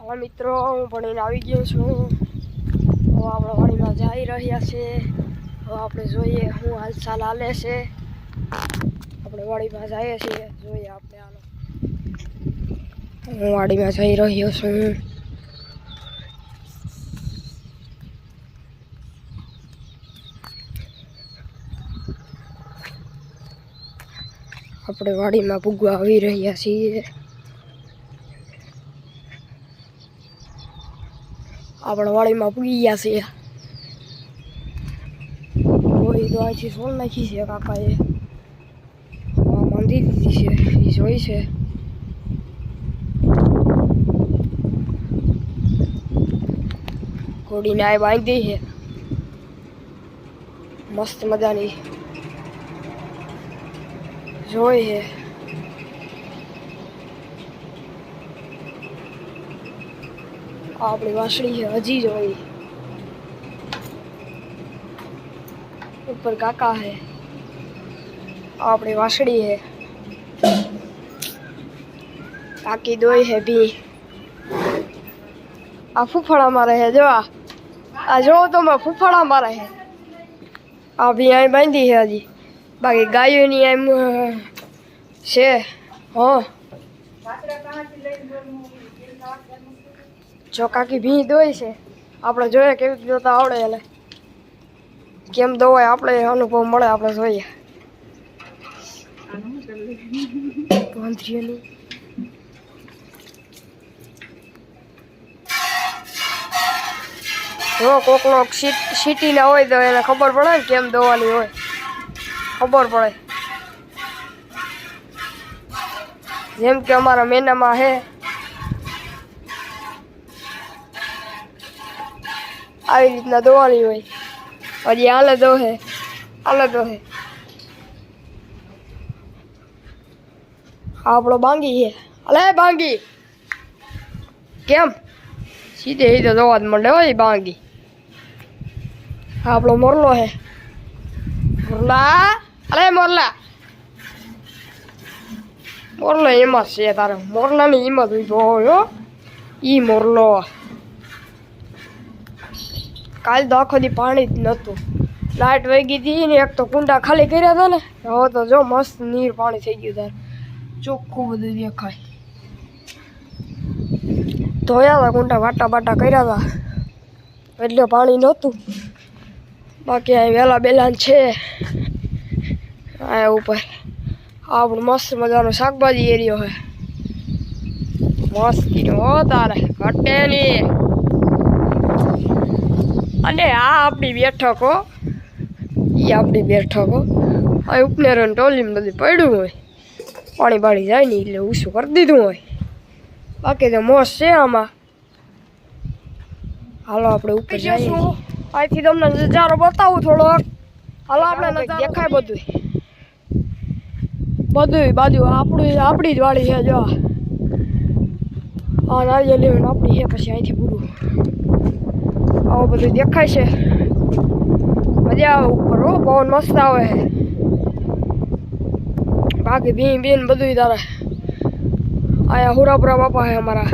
હાલો મિત્રો, હું ભણીને આવી ગયો છું. હવે આપણે વાડીમાં જઈ રહ્યા છે. હવે આપણે જોઈએ હું હાલચાલ હાલે છે. આપણે વાડીમાં જઈએ છીએ, જોઈએ આપણે. હાલો, હું વાડીમાં જઈ રહ્યો છું. આપણે વાડીમાં પૂગવા આવી રહ્યા છીએ. આપણે વાડીમાં પૂગી ગયા છીએ. કોઈ તો અહીંથી સોલ નાખી છે કાકાએ, બાંધી દીધી છે, એ જોઈ છે. ઘોડીને આ બાંધી છે મસ્ત મજાની, જોઈ છે. આપણી વાસળી છે, હજી જોઈ. ઉપર કાકા है, આપણી વાસળી है. કાકી દોઈ है भी. આ ફૂફડા મારે है, જો આ જો તો મેં ફૂફડા મારે है. આ भी અહીં બાંધી है હજી. બાકી ગાયોની એમ છે. હા, જો કાકી ભી દોય છે. આપણે જોઈએ કેવી રીતે દોતા આવડે, એટલે કેમ દોવાય આપણે અનુભવ મળે, આપણે જોઈએ. જો કોકનો સીટી ના હોય તો એને ખબર પડે ને કેમ દોવાની હોય, ખબર પડે. જેમ કે અમારા મેનામાં છે, આવી રીતના દોવાની હોય. હજી હાલે દોહે, હાલે દોહે. આપણો બાંગી છે. અલે બાંગી કેમ સીધે સીધે દોવા જ મળે હોય બાંગી. આપણો મોરલો છે. મોરલા, અલે મોરલા, મોરલો એમાં છે તારે. મોરલાની હિંમત ઉભો હોય. ઈ મોરલો કાલ તો આખો દી પાણી જ નહોતું. લાઇટ વહી ગઈ હતી ને, એક તો કુંડા ખાલી કર્યા હતા ને. હવે તો જો મસ્ત નીર પાણી થઈ ગયું. તાર ચોખ્ખું બધું દેખાય. ધોયા હતા કુંડા, વાટા બાટા કર્યા હતા એટલે પાણી નહોતું. બાકી અહીં વેલા બેલાન છે. આ ઉપર આપણું મસ્ત મજાનો શાકભાજી એરિયો છે. મસ્તી હો તારે, ઘટે નહીં. અને આ આપણી બેઠક હો, એ આપણી બેઠક હો. આ ઉપનેરો ટોલીમાં બધું પડ્યું હોય, પાણી બાળી જાય ને એટલે ઊંચું કરી દીધું હોય. બાકી તો મોસ છે આમાં. હાલો આપણે ઉપર જઈએ. અહીંથી તમને નજારો બતાવું થોડોક. હાલો આપણે દેખાય બધું બાજુ આપણી જ વાડી છે. જો આ નારિયેલી આપણી છે. પછી અહીંથી પૂરું આવું બધું દેખાય છે. મજા આવે ઉપર હો, પવન મસ્ત આવે છે. બાકી ભીન બીન બધું તારે. આયા હુરાપુરા બાપા છે અમારા.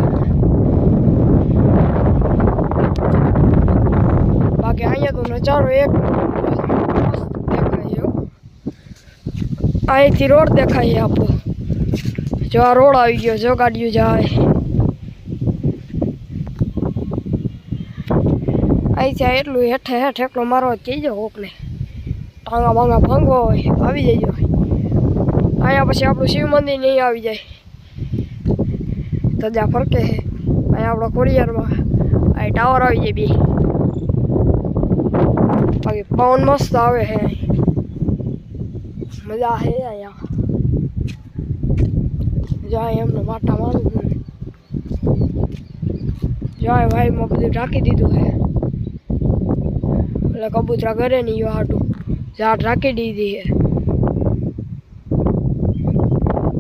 બાકી અહીંયા તો નજારો એક દેખાય. અહીંથી રોડ દેખાય છે આપણો. જો આ રોડ આવી ગયો, જો ગાડીઓ જાય. અહીંથી એટલું હેઠે એકલો મારવા જ કહેજો કોકને. ટાંગા બાંગા ભાંગવા હોય આવી જજો. અહીંયા પછી આપણું શિવ મંદિર નહીં આવી જાય. ધજા ફરકે છે અહીંયા આપણા કોરિયરમાં. અહીં ટાવર આવી જાય બે. બાકી પવન મસ્ત આવે છે. મજા છે અહીંયા. જાય એમને માટા મારું. જાય ભાઈમાં બધું ઢાંકી દીધું છે. એટલે કબૂતરા કરે નહીં હાટું ઝાડ રાખી દીધી છે.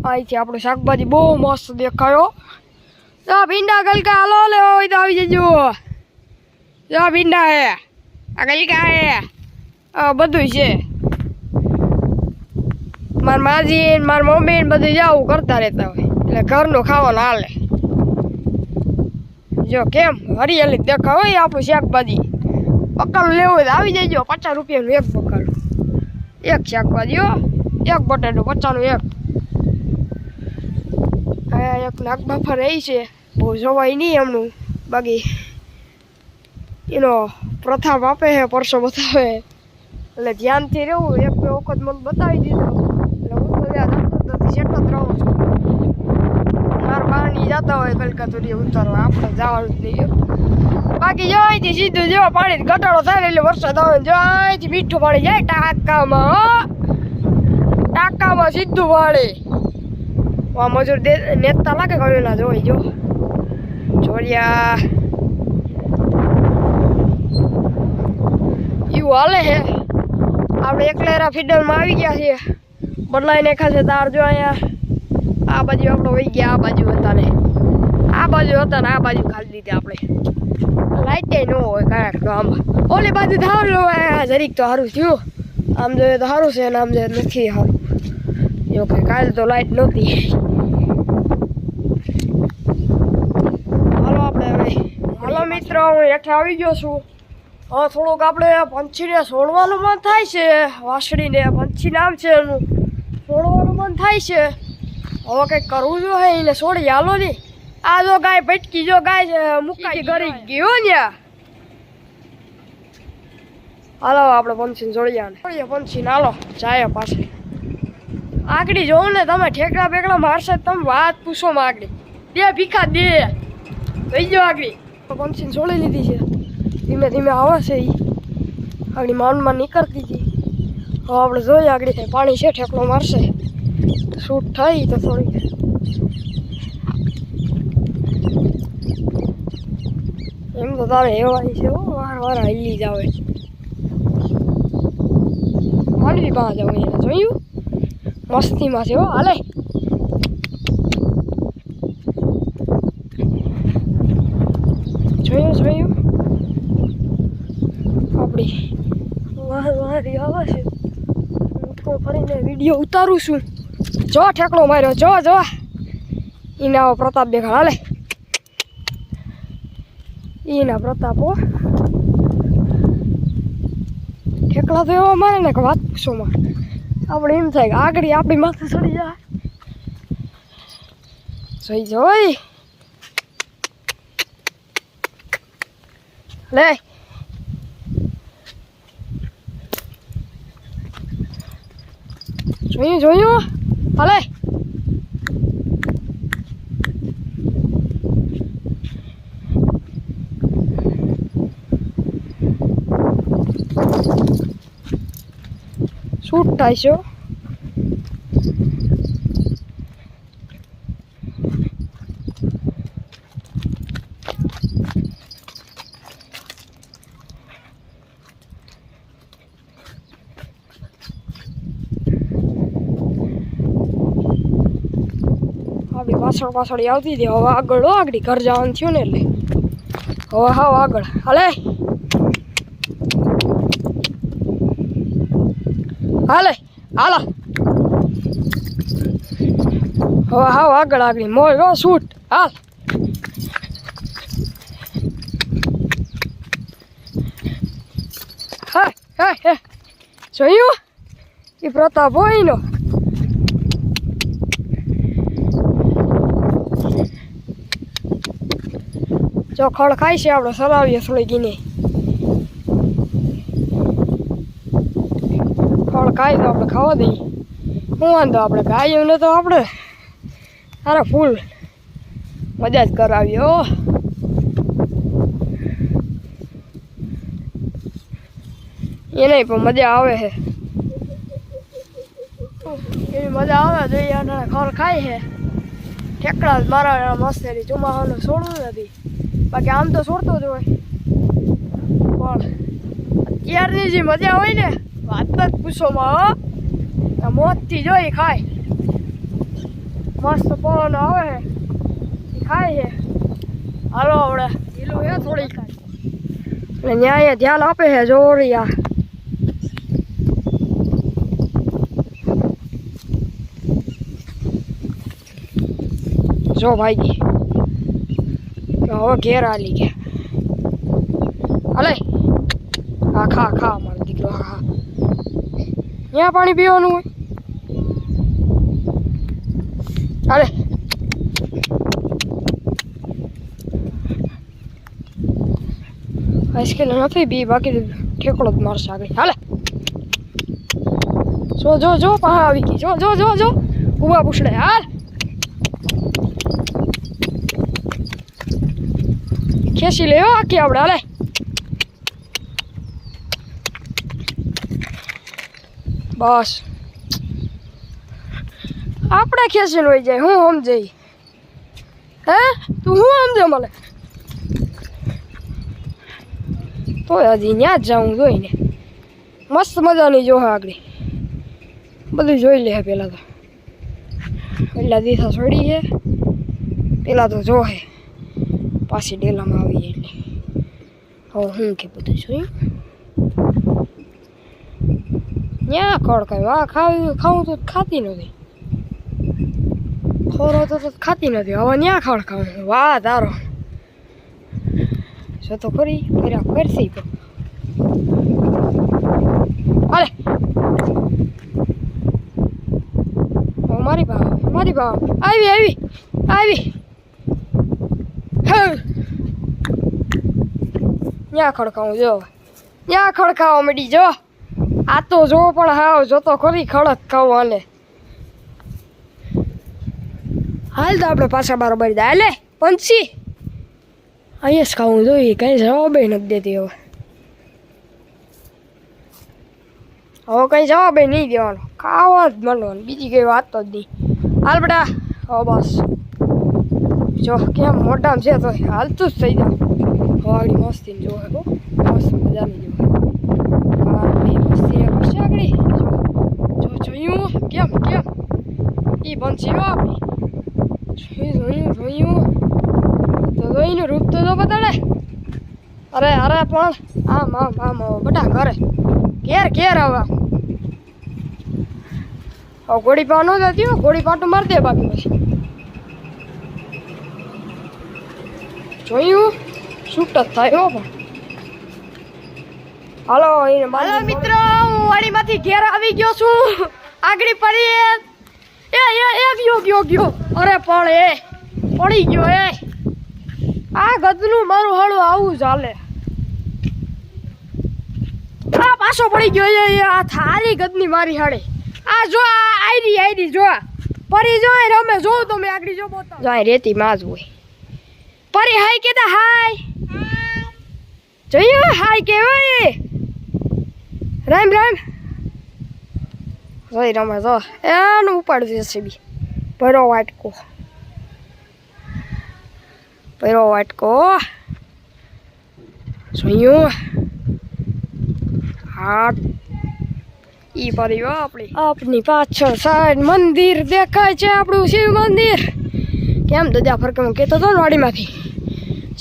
અહીંથી આપણું શાકભાજી બહુ મસ્ત દેખાયો. જો ભીંડા ગલકા હાલો લેવા હોય તો આવી જજો. જો ભીંડા હે, આ ગલકા હે, બધું છે. મારા માજી મારા મમ્મી બધું જાવું કરતા રહેતા હોય એટલે ઘરનું ખાવાનું હાલે. જો કેમ હરિયાળી દેખાવ હોય આપણું શાકભાજી બકાલું લેવું હોય તો આવી જજો 50 રૂપિયાનું એક બકાલું એક શાકભાજી હો એક બટાટું 50નું એક આ એક નાક બાફા રહી છે બહુ જવાય નહીં એમનું બાકી એનો પ્રથા આપે છે પરસો બતાવે એટલે ધ્યાનથી રહેવું એક બે વખત મને બતાવી દીધો એટલે હું તો ત્યાં સેટ જ રહું છું મારા બાની જતા હોય કલકત્તા ઉતારવા આપણે જવાનું જ નહીં બાકી જો અહીંથી સીધું જો પાણી ઘટાડો થાય એટલે વરસાદ આવે જો અહીંથી મીઠું પાણી જાય ટાંકામાં સીધું પાણી આ મજૂર નેતા લાગે કયું ના જોઈ જો જોડિયા એવું હાલે છે આપણે એકલેરા ફીડરમાં આવી ગયા છીએ બદલાઈ નાખ્યા છે તાર જો અહીંયા આ બાજુ આપણે વહી ગયા આ બાજુ હતા ને આ બાજુ હતા ને આ બાજુ ખાલી દીધી આપણે લાઈટ ન હોય કાંઈક તો આમ ઓલી બાજુ સારું હોય જરીક તો સારું થયું આમ જોઈએ તો સારું છે અને આમ જોઈએ નથી સારું જો કે કાલે તો લાઈટ નહોતી હાલો આપણે હવે હાલો મિત્રો હું હેઠે આવી ગયો છું હવે થોડુંક આપણે પંછીને છોડવાનું મન થાય છે વાસળીને પંછી નામ છે એનું છોડવાનું મન થાય છે હવે કંઈક કરવું જોઈએ એને છોડી હાલો નહીં આ જો ગાય ભટકી જો ગાય મુકાઈ કરી ગયો ને હાલો આપણે પંછીને છોડીએ પંછીને હાલો જાય પાસે આગળ જોઉં ને તમે ઠેકડા બેકડા મારશે તમે વાત પૂછો માં આગળ દે ભીખા દે લઈ જાઓ આગળ પંછીને છોડી લીધી છે ધીમે ધીમે આવે છે એ આગળ માઉન્ડમાં નીકળતી હતી હવે આપણે જોઈએ આગળ પાણી છે ઠેકડો મારશે શૂટ થાય તો થોડીક એમ તો તારે એવાની છે વાર હલી જ આવે માંડવી પાસે જાવ એને જોયું મસ્તીમાં છે હો હાલે જોયું આપણી વારી આવે છે હું ફરીને વિડીયો ઉતારું છું જો ઠેકડો માર્યો જો એના પ્રતાપ દેખાડ હાલે એના પ્રતાપો ઠેકડા તો એવા મારે ને કે વાત પૂછો માં આપણે એમ થાય કે આગળ આપણી માથે ચડી જાય જોઈ લે જોયું હાલે શૂટ થાય છે પાછળ આવતી હતી હવે આગળ ઘર જવાનું થયું ને એટલે હવે હાવ આગળ હાલે હાલા હવે હાવ આગળ મોર શૂટ હાલ હા જોયું એ પ્રતાપ હોય એનો જો ખડ ખાય છે આપણે સલાવીએ થોડી ગીને ખડ ખાય તો આપણે ખાવા દઈએ શું વાંધો આપણે ગાયોને તો આપણે સારા ફૂલ મજા જ કરાવીએ હો એને પણ મજા આવે છે એવી મજા આવે જોઈએ અને ખડ ખાય છે ઠેકડા જ મારા મસ્ત એની ચોમાસાનું છોડવું નથી બાકી આમ તો છોડતો જ હોય પણ અત્યારની જે મજા હોય ને વાત જ પૂછોમાં મોજથી જોઈ ખાય મસ્ત પવન આવે છે ખાય છે હાલો આવડે ઢીલું છે થોડીક એટલે ન્યાય ધ્યાન આપે છે જોરિયા જો ભાઈ જો હવે ઘેર આલી ગયા. હાલે હા ખા ખા મારો દીકરો હા. ત્યાં પાણી પીવાનું હોય. હાલે આઈસ્ક્રીમ નથી બી બાકી ઠેકડો જ મારશે આગળ. હાલે જો જો જો પાહા આવી ગઈ. જો જો જો જો ઉભા પૂછડે. હાલ ખેંચી લે આખી આપણે. હાલે બસ આપણે ખેંચીને હોય જાય. હું સમજાઈ હે તું હું સમજે મને તો હજી ત્યાં જ જાઉં જોઈને. મસ્ત મજાની જો આગળ બધું જોઈ લે. પેલા તો એટલા દિવસ છોડી છે. પેલા તો જો હે પાછી ડેલામાં આવી એટલે હવે હું કે બધું જોયું. ત્યાં ખડકાય વાહ ખાવું તો ખાતી નથી. ખોરો તો ખાતી નથી. હવે ત્યાં ખડકાવું વાહ તારો જો તો ખરી ફર્યા કરશી તો. હાલે મારી ભાવ આવી આવી આવી. ત્યાં ખડકાવું જો ત્યાં ખડકાવા માંડી. જો આ તો જો પણ હાવ જો તો ખરી ખડક ખાવું. હાલે હાલ તો આપણે પાછા બરાબર જાય. હાલે પંછી અહીંયા જ ખાવું જોઈએ. કઈ જવાબ નથી દેતી. હવે કઈ જવાબ નહીં દેવાનો. ખાવા જ મળવાનું બીજી કઈ વાત જ નહીં. હાલ બેટા હવે બસ જો કેમ મોટામાં છે તો હાલતું જ થઈ જાય. વાળી મસ્તી જોવે બહુ મસ્ત મજાની જોવે. મસ્તી કરશે આગળ. જો જોયું કેમ કેમ એ પંછી આપણી જોયું તો જોઈને રૂપ તો બતાડે. અરે અરે પણ આમ આમ આમ બટા ઘરે ઘેર ઘેર હવે ગોળી પા ન જતી હોય. ગોળી પાટું મારી દે બાકી પછી જોયું શૂટ જ થાય હો. પણ હાલો હાલો મિત્રો હું વાડીમાંથી ઘેર આવી ગયો છું. આગળ પડી ગયો. અરે પણ એ પડી ગયો. આ ગદનું મારું હાળું આવું ચાલે. આ પાછો પડી ગયો. આ થારી ગદની મારી હાડે. આ જો આયરી જો પરી જો રમે જો તમે આગળ જો બોતા જાય રેતી માં જ હોય. પરી હાય કેતા હાય જોયું હાય કેવાય. રામ રામ જોઈ રમે જો એનું ઉપાડી દેશે બી. ભરો વાટકો જોયું. હા ઈ પરિવાર આપણી પાછળ સાઈડ મંદિર દેખાય છે. આપણું શિવ મંદિર. કેમ તો ત્યાં ફરકે હું કહેતો હતો ને વાડીમાંથી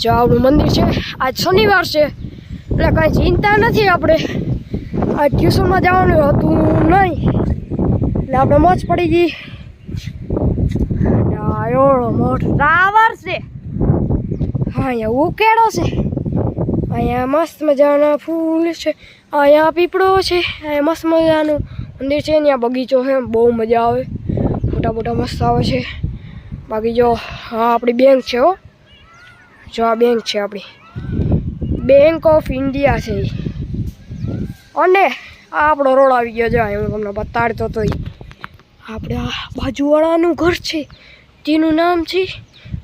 જો આપણું મંદિર છે. આજ શનિવાર છે એટલે કાંઈ ચિંતા નથી. આપણે આજ ટ્યુશનમાં જવાનું હતું નહીં એટલે આપણે મોજ પડી ગઈ. એવડો મોટો ટાવર છે. હા અહીંયા ઉકેડો છે. અહીંયા મસ્ત મજાના ફૂલ છે. અહીંયા પીપળો છે. અહીંયા મસ્ત મજાનું મંદિર છે. ત્યાં બગીચો છે. બહુ મજા આવે. મોટા મસ્ત આવે છે. બાકી જો હા આપણી બેંક છે હો. જો આ બેંક છે આપણી બેંક ઓફ ઇન્ડિયા છે. અને આ આપણો રોડ આવી ગયો. જો હું તમને બતાડતો હતો. આપણે આ બાજુવાળાનું ઘર છે તેનું નામ છે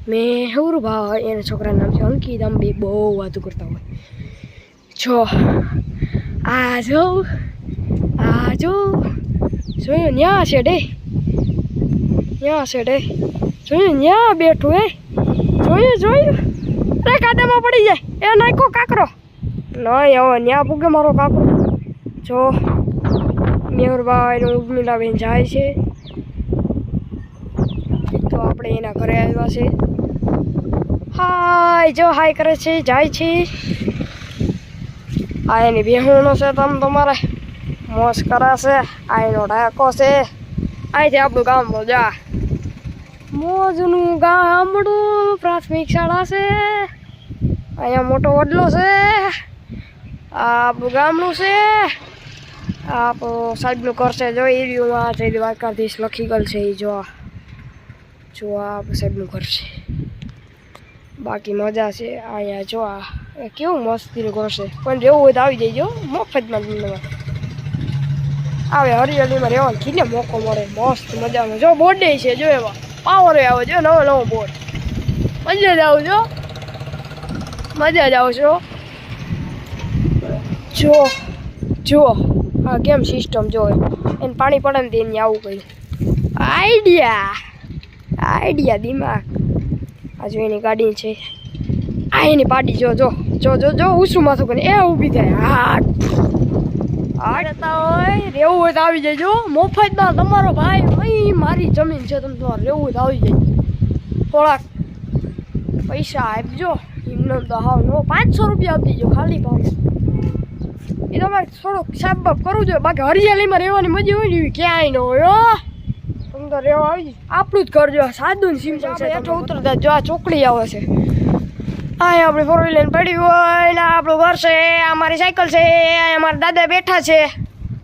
મેહુરભાઈ. એના છોકરાનું નામ છે અંકિત. આમ બે બહુ વાતો કરતા હોય. જો આ જો જોયું ન્યા છે ડે જોયું ન્યા બેઠું જોયું અરે કાદામાં પડી જાય. એ નાખો કાકરો નહીં હવે ન્યા પૂગે મારો કાકરો. જો મેહુરભાઈ ઉર્મિલાબેન જાય છે તો આપણે એના ઘરે આવ્યા છે. હાય કરે છે જાય છે. આ એની બેહુનો છે. તમારે મોજ કરાશે. આ એનો ડાકો છે. અહીંથી આપણું ગામ જા મોજનું ગામડું પ્રાથમિક શાળા છે. અહીંયા મોટો વડલો છે, આ આપણું ગામડું છે, આ આપણું સાહેબનું ઘર છે. જો એરિયોમાં જઈ દ્વારકાધીશ લખી ગયેલ છે. એ જો આ આપણું સાહેબનું ઘર છે. બાકી મજા છે અહીંયા. જો આ કેવું મસ્તીનું ઘર છે. પણ રહેવું હોય તો આવી જઈજો મફતમાં તમને આવે. હરિયાળીમાં રહેવાનો કેટલે મોકો મળે, મસ્ત મજામાં. જો બોર્ડે છે, જો એવા પાવર આવે. જો નવો બોર્ડ, મજા જ આવું. મજા જ આવશો. જુઓ હા કેમ સિસ્ટમ જો એને પાણી પડે ને તેને આવું કર્યું. આઈડિયા દિમાગ. આ જો એની ગાડી છે, આ એની પાડી. જો ઉસું માથું કરીને એ ઊભી થાય. રહેતા હોય રહેવું હોય તો આવી જજો મફતમાં. તમારો ભાઈ મારી જમીન છે, તમે તમારે રહેવું હોય તો આવી જજો. થોડાક પૈસા આપજો એમને તો. હા નો 500 રૂપિયા આપી દેજો ખાલી ભાવ. એ તમારે થોડુંક સાફ બાફ કરવું જોઈએ. બાકી હરિયાળીમાં રહેવાની મજા હોય ને એવી ક્યાંય ન હોય. તમે તો રહેવા આવી જાય આપણું જ કરજો. સાદું ને સિમ્પલ છે. હેઠો ઉતરતા જો આ ચોકડી આવે છે. આ આપણી 4 વ્હીલર પડી હોય ને આપણું ઘર છે. આ મારી સાયકલ છે, અમારા દાદા બેઠા છે,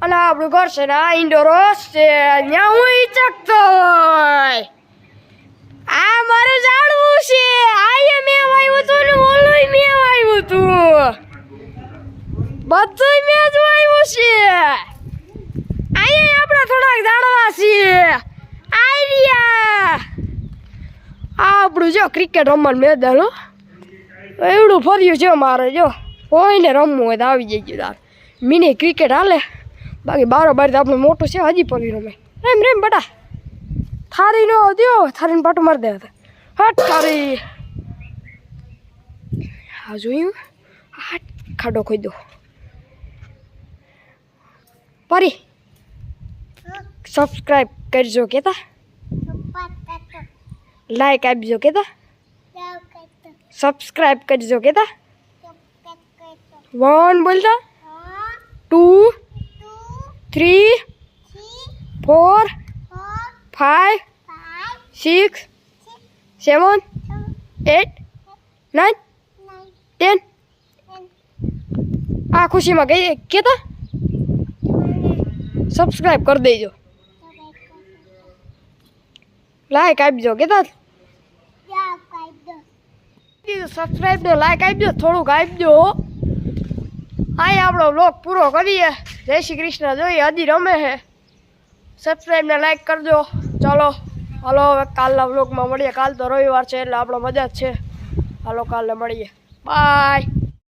અને આપણું ઘર છે ને આ ઇન્ડોર હાઉસ છે. ત્યાં હું ઈચકતો હોય. આ મારું ઝાડવું છે. આ મેં વાવ્યું હતું ને ઓલું મેં વાવ્યું હતું. બધું મેં જ વાવ્યું છે. અહીંયા આપણા થોડાક ઝાડવા છે. આઈડિયા આપણું જો ક્રિકેટ રમવાનું મેદાન એવડું ફર્યું છે મારે. જો કોઈને રમવું હોય તો આવી જઈએ. તાર મિની ક્રિકેટ હાલે. બાકી બારોબાર તો આપણું મોટું છે. હજી પડી રમે. રેમ બટા થારી નો દો. થારીને પાટું મારી દે. હટ થારી. હા જોયું. હટ ખાડો ખોઈ દો. પરી સબસ્ક્રાઈબ કરજો કેતા. લાઈક આપજો કેતા. સબસ્ક્રાઈબ કરજો કેતા. 1 બોલતા 2 3 4 5 6 7 8 9 10. આ ખુશીમાં ગઈ કેતા સબસ્ક્રાઈબ કરી દેજો. લાઈક આપજો કેતા. સબસ્ક્રાઈબ ને લાઈક આપજો. થોડુંક આપજો. અહીંયા આપણો વ્લોગ પૂરો કરીએ. જય શ્રી કૃષ્ણ. જોઈએ હજી રમે છે. સબસ્ક્રાઈબ ને લાઈક કરજો. ચાલો હાલો હવે કાલના વ્લોગમાં મળીએ. કાલ તો રવિવાર છે એટલે આપણો મજા જ છે. હાલો કાલે મળીએ. બાય.